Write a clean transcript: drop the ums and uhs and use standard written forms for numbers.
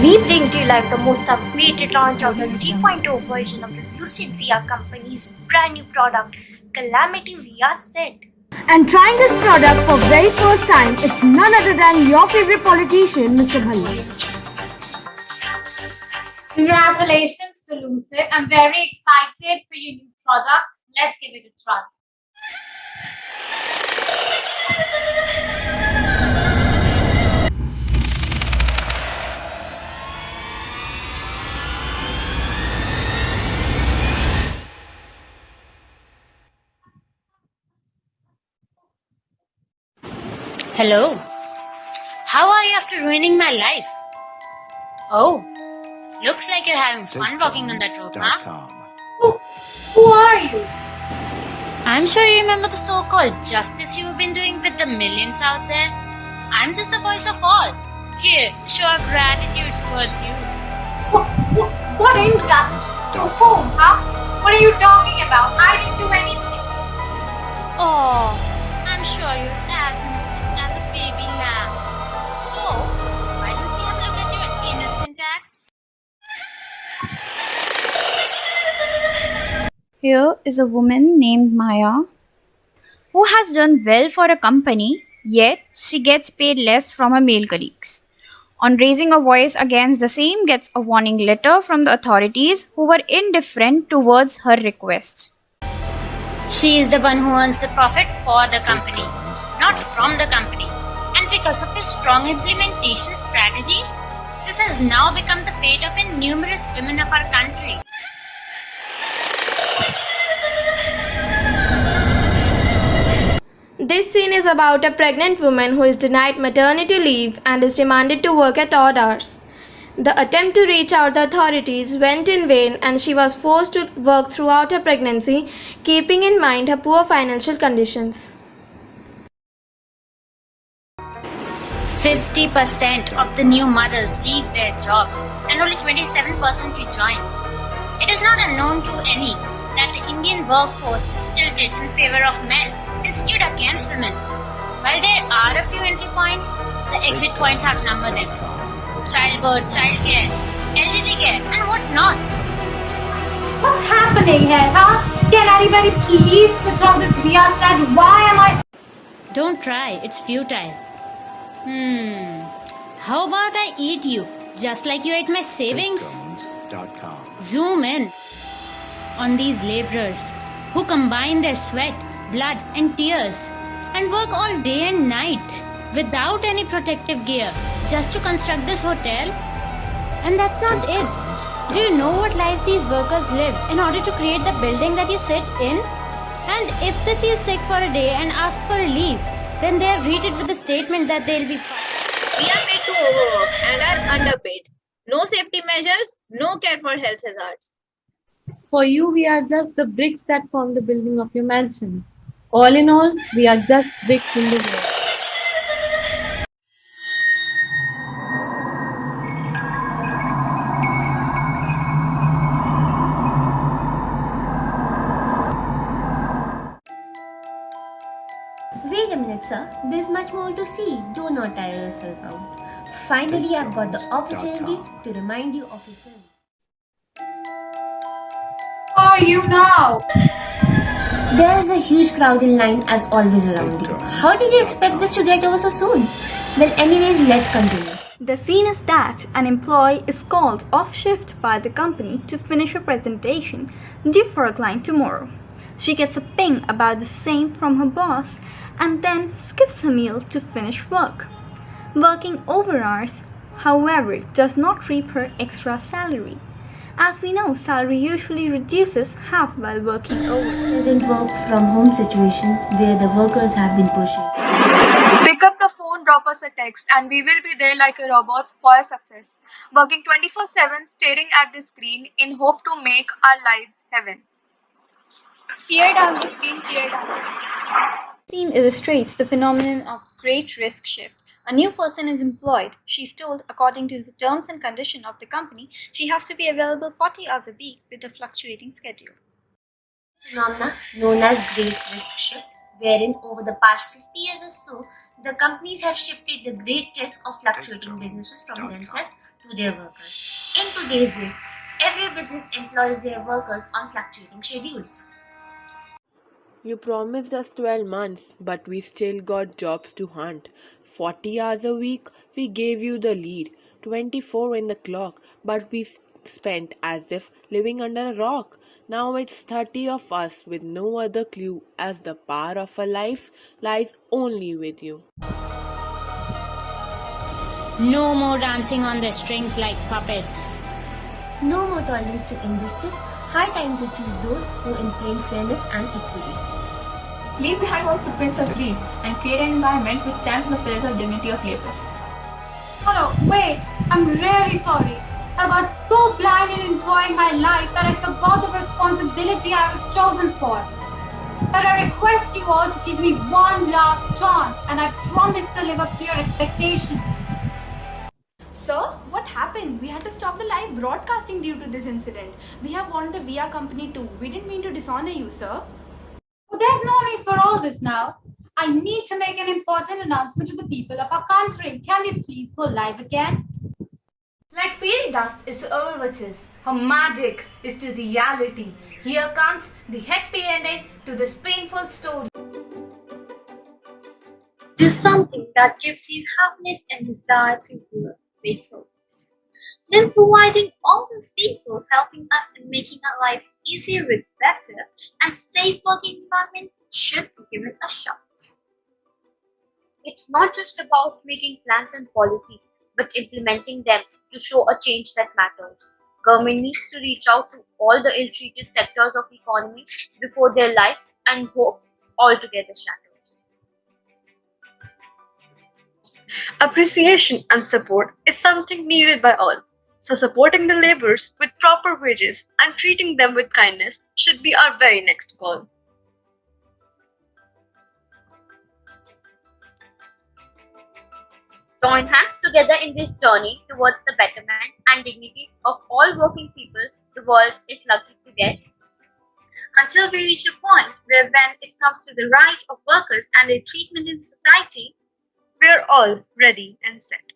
We bring to life the most updated launch of the 3.0 version of the Lucid VR company's brand new product, Calamity VR Set. And trying this product for very first time, it's none other than your favorite politician, Mr. Bhalli. Congratulations to Lucid. I'm very excited for your new product. Let's give it a try. Hello. How are you after ruining my life? Oh, looks like you're having fun walking on that rope, huh? Who are you? I'm sure you remember the so-called justice you've been doing with the millions out there. I'm just the voice of all. Here to show our gratitude towards you. What injustice? To whom, huh? What are you talking about? I didn't do anything. Oh, I'm sure you're as innocent as a baby lamb. So, why don't we have a look at your innocent acts? Here is a woman named Maya who has done well for a company, yet she gets paid less from her male colleagues. On raising a voice against the same, gets a warning letter from the authorities who were indifferent towards her request. She is the one who earns the profit for the company, not from the company. And because of his strong implementation strategies, this has now become the fate of numerous women of our country. This scene is about a pregnant woman who is denied maternity leave and is demanded to work at odd hours. The attempt to reach out the authorities went in vain and she was forced to work throughout her pregnancy, keeping in mind her poor financial conditions. 50% of the new mothers leave their jobs and only 27% rejoin. It is not unknown to any that the Indian workforce is tilted in favor of men and skewed against women. While there are a few entry points, the exit points outnumber them. Childbirth, childcare, elderly care, and what not. What's happening here, huh? Can anybody please switch off this VR set? Why am I... Don't try, it's futile. How about I eat you, just like you ate my savings? Zoom in on these laborers who combine their sweat, blood, and tears and work all day and night without any protective gear just to construct this hotel. And that's not it. Do you know what lives these workers live in order to create the building that you sit in? And if they feel sick for a day and ask for a leave, then they are greeted with the statement that they'll be fine. We are paid to overwork and are underpaid. No safety measures, no care for health hazards. For you, we are just the bricks that form the building of your mansion. All in all, we are just bricks in the wall. Wait a minute, sir. There's much more to see. Do not tire yourself out. Finally, I've got the opportunity to remind you of your sins. Who are you now? There is a huge crowd in line as always around you. How did you expect this to get over so soon? Well, anyways, let's continue. The scene is that an employee is called off shift by the company to finish a presentation due for a client tomorrow. She gets a ping about the same from her boss and then skips her meal to finish work. Working over hours, however, does not reap her extra salary. As we know, salary usually reduces half while working over. Present work from home situation where the workers have been pushing. Pick up the phone, drop us a text, and we will be there like a robots for your success. Working 24/7, staring at the screen in hope to make our lives heaven. Tear down the screen, tear down the screen. The scene illustrates the phenomenon of great risk shift. A new person is employed. She's told, according to the terms and conditions of the company, she has to be available 40 hours a week with a fluctuating schedule. Phenomena known as great risk shift, wherein over the past 50 years or so, The companies have shifted the great risk of fluctuating businesses from themselves to their workers. In today's day, every business employs their workers on fluctuating schedules. You promised us 12 months, but we still got jobs to hunt. 40 hours a week, we gave you the lead. 24 in the clock, but we spent as if living under a rock. Now it's 30 of us with no other clue, as the power of our lives lies only with you. No more dancing on the strings like puppets. No more tolerance to injustice. High time to choose those who imprint fairness and equity. Leave behind all footprints of greed and create an environment which stands in the pillars of dignity of labor. Oh no, wait, I'm really sorry. I got so blind in enjoying my life that I forgot the responsibility I was chosen for. But I request you all to give me one last chance, and I promise to live up to your expectations. Sir, what happened? We had to stop the live broadcasting due to this incident. We have warned the VR company too. We didn't mean to dishonor you, sir. Well, there's no need for all this now. I need to make an important announcement to the people of our country. Can we please go live again? Like fairy dust is to our witches, her magic is to reality. Here comes the happy ending to this painful story. Do something that gives you happiness and desire to work with others. Then providing all those people helping us in making our lives easier with better and safe working environment should be given a shot. It's not just about making plans and policies, but implementing them to show a change that matters. Government needs to reach out to all the ill-treated sectors of economy before their life and hope altogether shatters. Appreciation and support is something needed by all. So supporting the laborers with proper wages and treating them with kindness should be our very next goal. Join hands together in this journey towards the betterment and dignity of all working people the world is lucky to get. Until we reach a point where when it comes to the right of workers and their treatment in society, we are all ready and set.